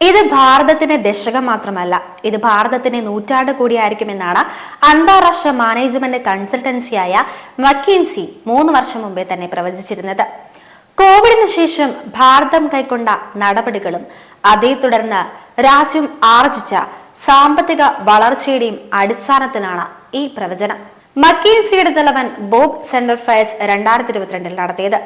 ഇത് ഭാരതത്തിന്റെ ദശകം മാത്രമല്ല, ഇത് ഭാരതത്തിന്റെ നൂറ്റാണ്ട് കൂടിയായിരിക്കുമെന്നാണ് അന്താരാഷ്ട്ര മാനേജ്മെന്റ് കൺസൾട്ടൻസിയായ മക്കിൻസി 3 വർഷം മുമ്പേ തന്നെ പ്രവചിച്ചിരുന്നത്. കോവിഡിന് ശേഷം ഭാരതം കൈക്കൊണ്ട നടപടികളും അതേ തുടർന്ന് രാജ്യം ആർജിച്ച സാമ്പത്തിക വളർച്ചയുടെയും അടിസ്ഥാനത്തിലാണ് ഈ പ്രവചനം മക്കിൻസിയുടെ തലവൻ ബോബ് സെന്റർഫയർസ് 2022 നടത്തിയത്.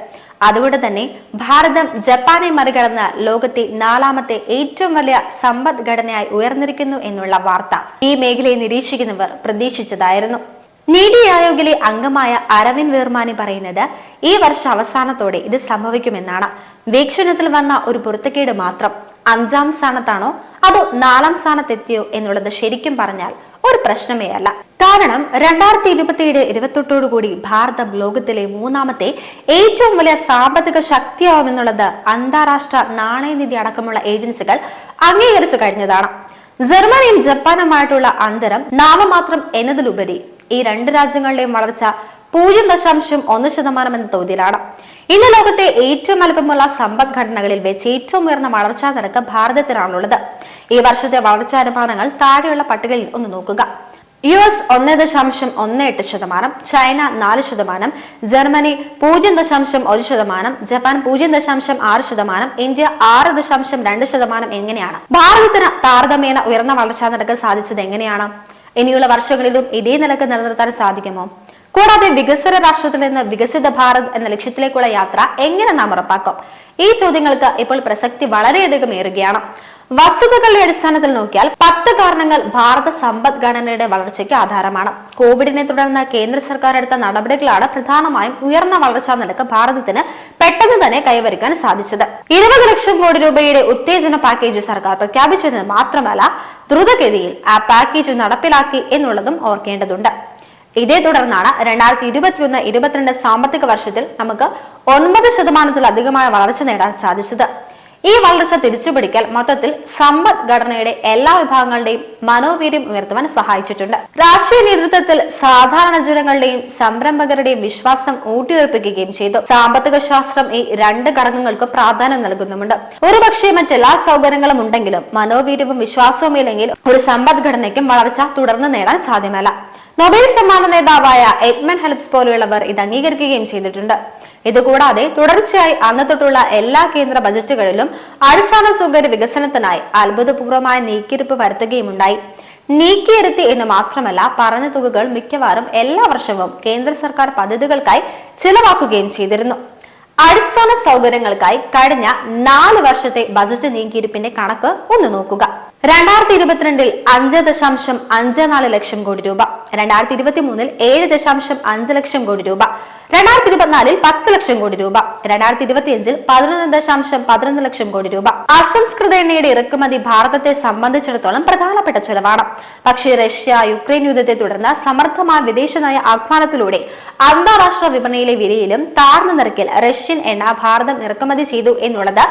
അതുകൊണ്ട് തന്നെ ഭാരതം ജപ്പാനെ മറികടന്ന് ലോകത്തെ 4ാമത്തെ ഏറ്റവും വലിയ സമ്പദ്ഘടനയായി ഉയർന്നിരിക്കുന്നു എന്നുള്ള വാർത്ത ഈ മേഖലയെ നിരീക്ഷിക്കുന്നവർ പ്രതീക്ഷിച്ചതായിരുന്നു. നീതി ആയോഗിലെ അംഗമായ അരവിന്ദ് വേർമാനി പറയുന്നത് ഈ വർഷ അവസാനത്തോടെ ഇത് സംഭവിക്കുമെന്നാണ്. വീക്ഷണത്തിൽ വന്ന ഒരു പൊരുത്തക്കേട് മാത്രം 5ാം സ്ഥാനത്താണോ അതോ 4ാം സ്ഥാനത്തെത്തിയോ എന്നുള്ളത് ശരിക്കും പറഞ്ഞാൽ ഒരു പ്രശ്നമേ അല്ല. കാരണം 2027-28 കൂടി ഭാരതം ലോകത്തിലെ 3ാമത്തെ ഏറ്റവും വലിയ സാമ്പത്തിക ശക്തിയാവുമെന്നുള്ളത് അന്താരാഷ്ട്ര നാണയനിധി അടക്കമുള്ള ഏജൻസികൾ അംഗീകരിച്ചു കഴിഞ്ഞതാണ്. ജർമ്മനിയും ജപ്പാനുമായിട്ടുള്ള അന്തരം നാമമാത്രം എന്നതിലുപരി ഈ 2 രാജ്യങ്ങളുടെയും വളർച്ച 0.1% എന്ന തോതിലാണ്. ഇന്ന് ലോകത്തെ ഏറ്റവും വലുപ്പമുള്ള സമ്പദ്ഘടനകളിൽ വെച്ച് ഏറ്റവും ഉയർന്ന വളർച്ചാ നിരക്ക് ഭാരതത്തിനാണുള്ളത്. ഈ വർഷത്തെ വളർച്ചാനുമാനങ്ങൾ താഴെയുള്ള പട്ടികയിൽ ഒന്ന് നോക്കുക. US 1.18%, China 4%, Germany 0.1%, Japan 0.6%, India 6.2%. എങ്ങനെയാണ് ഭാരതത്തിന് താരതമ്യേന ഉയർന്ന വളർച്ചാ നിരക്ക് സാധിച്ചത്? എങ്ങനെയാണ്? ഇനിയുള്ള വർഷങ്ങളിലും ഇതേ നിലക്ക് നിലനിർത്താൻ സാധിക്കുമോ? കൂടാതെ വികസ്വര രാഷ്ട്രത്തിൽ നിന്ന് വികസിത ഭാരത് എന്ന ലക്ഷ്യത്തിലേക്കുള്ള യാത്ര എങ്ങനെ നാം ഉറപ്പാക്കും? ഈ ചോദ്യങ്ങൾക്ക് ഇപ്പോൾ പ്രസക്തി വളരെയധികം ഏറുകയാണ്. വസ്തുതകളുടെ അടിസ്ഥാനത്തിൽ നോക്കിയാൽ 10 കാരണങ്ങൾ ഭാരത സമ്പദ്ഘടനയുടെ വളർച്ചയ്ക്ക് ആധാരമാണ്. കോവിഡിനെ തുടർന്ന് കേന്ദ്ര സർക്കാർ എടുത്ത നടപടികളാണ് പ്രധാനമായും ഉയർന്ന വളർച്ചാ നിരക്ക് ഭാരതത്തിന് പെട്ടെന്ന് തന്നെ കൈവരിക്കാൻ സാധിച്ചത്. 20 ലക്ഷം കോടി രൂപയുടെ ഉത്തേജന പാക്കേജ് സർക്കാർ പ്രഖ്യാപിച്ചത് മാത്രമല്ല, ദ്രുതഗതിയിൽ ആ പാക്കേജ് നടപ്പിലാക്കി എന്നുള്ളതും ഓർക്കേണ്ടതുണ്ട്. ഇതേ തുടർന്നാണ് 2021-22 സാമ്പത്തിക വർഷത്തിൽ നമുക്ക് 9%-ലധികമായ വളർച്ച നേടാൻ സാധിച്ചത്. ഈ വളർച്ച തിരിച്ചുപിടിക്കൽ മൊത്തത്തിൽ സമ്പദ്ഘടനയുടെ എല്ലാ വിഭാഗങ്ങളുടെയും മനോവീര്യം ഉയർത്തുവാൻ സഹായിച്ചിട്ടുണ്ട്. രാഷ്ട്രീയ നേതൃത്വത്തിൽ സാധാരണ ജനങ്ങളുടെയും സംരംഭകരുടെയും വിശ്വാസം ഊട്ടിയുറപ്പിക്കുകയും ചെയ്തു. സാമ്പത്തിക ശാസ്ത്രം ഈ 2 ഘടകങ്ങൾക്ക് പ്രാധാന്യം നൽകുന്നുമുണ്ട്. ഒരുപക്ഷെ മറ്റെല്ലാ സൗകര്യങ്ങളും ഉണ്ടെങ്കിലും മനോവീര്യവും വിശ്വാസവും ഇല്ലെങ്കിൽ ഒരു സമ്പദ്ഘടനയ്ക്കും വളർച്ച തുടർന്ന് നേടാൻ സാധ്യമല്ല. നൊബേൽ സമ്മാന നേതാവായ എഡ്മൻ ഹെൽപ്സ് പോലെയുള്ളവർ ഇത് അംഗീകരിക്കുകയും ചെയ്തിട്ടുണ്ട്. ഇതുകൂടാതെ തുടർച്ചയായി അന്ന് തൊട്ടുള്ള എല്ലാ കേന്ദ്ര ബജറ്റുകളിലും അടിസ്ഥാന സൗകര്യ വികസനത്തിനായി അത്ഭുതപൂർവമായ നീക്കിയിരിപ്പ് വരുത്തുകയുമുണ്ടായി. നീക്കിയിരുത്തി എന്ന് മാത്രമല്ല, പറഞ്ഞ തുകകൾ മിക്കവാറും എല്ലാ വർഷവും കേന്ദ്ര സർക്കാർ പദ്ധതികൾക്കായി ചിലവാക്കുകയും ചെയ്തിരുന്നു. അടിസ്ഥാന സൗകര്യങ്ങൾക്കായി കഴിഞ്ഞ 4 വർഷത്തെ ബജറ്റ് നീക്കിയിരിപ്പിന്റെ കണക്ക് ഒന്ന് നോക്കുക. 2022 5.54 ലക്ഷം കോടി രൂപ, 2023 7.5 ലക്ഷം കോടി രൂപ, 2024 10 ലക്ഷം കോടി രൂപ, 2025 11.11 ലക്ഷം കോടി രൂപ. അസംസ്കൃത എണ്ണയുടെ ഇറക്കുമതി ഭാരതത്തെ സംബന്ധിച്ചിടത്തോളം പ്രധാനപ്പെട്ട ചെലവാണ്. പക്ഷേ റഷ്യ യുക്രൈൻ യുദ്ധത്തെ തുടർന്ന് സമർത്ഥമായ വിദേശ നയ ആഹ്വാനത്തിലൂടെ അന്താരാഷ്ട്ര വിപണിയിലെ വിലയിലും താഴ്ന്ന നിരക്കിൽ റഷ്യൻ എണ്ണ ഭാരതം ഇറക്കുമതി ചെയ്തു എന്നുള്ളത്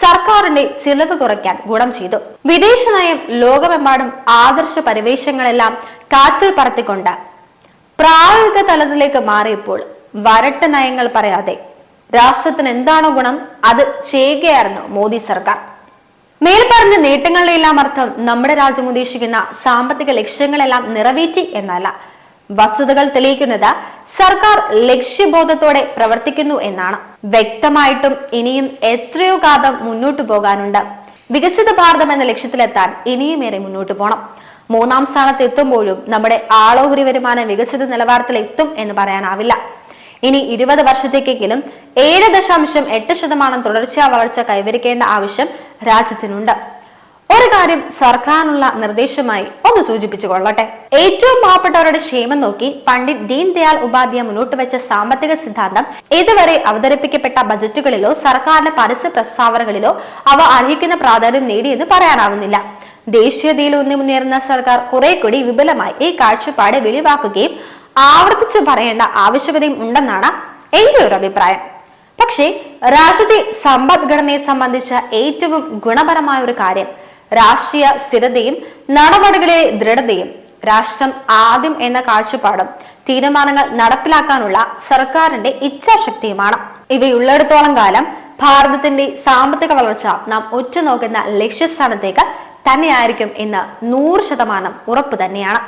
സർക്കാരിന്റെ ചിലവ് കുറയ്ക്കാൻ ഗുണം ചെയ്തു. വിദേശ നയം ലോകമെമ്പാടും ആദർശ പരിവേഷങ്ങളെല്ലാം കാറ്റിൽ പറത്തിക്കൊണ്ട് പ്രായോഗിക തലത്തിലേക്ക് മാറിയപ്പോൾ വരട്ട നയങ്ങൾ പറയാതെ രാഷ്ട്രത്തിന് എന്താണോ ഗുണം അത് ചെയ്യുകയായിരുന്നു മോദി സർക്കാർ. മേൽപ്പറഞ്ഞ നേട്ടങ്ങളുടെ എല്ലാം അർത്ഥം നമ്മുടെ രാജ്യം ഉദ്ദേശിക്കുന്ന സാമ്പത്തിക ലക്ഷ്യങ്ങളെല്ലാം നിറവേറ്റി എന്നല്ല. വസ്തുതകൾ തെളിയിക്കുന്നത് സർക്കാർ ലക്ഷ്യബോധത്തോടെ പ്രവർത്തിക്കുന്നു എന്നാണ്. വ്യക്തമായിട്ടും ഇനിയും എത്രയോ കാലം മുന്നോട്ടു പോകാനുണ്ട്. വികസിത ഭാരതം എന്ന ലക്ഷ്യത്തിലെത്താൻ ഇനിയുമേറെ മുന്നോട്ട് പോകണം. 3ാം സ്ഥാനത്ത് എത്തുമ്പോഴും നമ്മുടെ ആളോഹരി വരുമാനം വികസിത നിലവാരത്തിൽ എത്തും എന്ന് പറയാനാവില്ല. ഇനി 20 വർഷത്തേക്കെങ്കിലും 7.8% തുടർച്ചയാ വളർച്ച കൈവരിക്കേണ്ട ആവശ്യം രാജ്യത്തിനുണ്ട്. ഒരു കാര്യം സർക്കാരിനുള്ള നിർദ്ദേശമായി ഒന്ന് സൂചിപ്പിച്ചു കൊള്ളട്ടെ. ഏറ്റവും പാവപ്പെട്ടവരുടെ ക്ഷേമം നോക്കി പണ്ഡിറ്റ് ദീൻ ദയാൽ ഉപാധ്യായ മുന്നോട്ട് വെച്ച സാമ്പത്തിക സിദ്ധാന്തം ഇതുവരെ അവതരിപ്പിക്കപ്പെട്ട ബജറ്റുകളിലോ സർക്കാരിന്റെ പരസ്യ പ്രസ്താവനകളിലോ അവ അർഹിക്കുന്ന പ്രാധാന്യം നേടിയെന്ന് പറയാനാവുന്നില്ല. ദേശീയതയിലൂന്നി മുന്നേറുന്ന സർക്കാർ കുറെ കൂടി വിപുലമായി ഈ കാഴ്ചപ്പാട് വെളിവാക്കുകയും ആവർത്തിച്ചു പറയേണ്ട ആവശ്യകതയും ഉണ്ടെന്നാണ് എന്റെ ഒരു അഭിപ്രായം. പക്ഷേ രാജ്യത്തെ സമ്പദ്ഘടനയെ സംബന്ധിച്ച ഏറ്റവും ഗുണപരമായ ഒരു കാര്യം രാഷ്ട്രീയ സ്ഥിരതയും നടപടികളിലെ ദൃഢതയും രാഷ്ട്രം ആദ്യം എന്ന കാഴ്ചപ്പാടും തീരുമാനങ്ങൾ നടപ്പിലാക്കാനുള്ള സർക്കാരിന്റെ ഇച്ഛാശക്തിയുമാണ്. ഇവയുള്ളിടത്തോളം കാലം ഭാരതത്തിന്റെ സാമ്പത്തിക വളർച്ച നാം ഉറ്റുനോക്കുന്ന ലക്ഷ്യസ്ഥാനത്തേക്ക് തന്നെയായിരിക്കും എന്ന് 100% ഉറപ്പ് തന്നെയാണ്.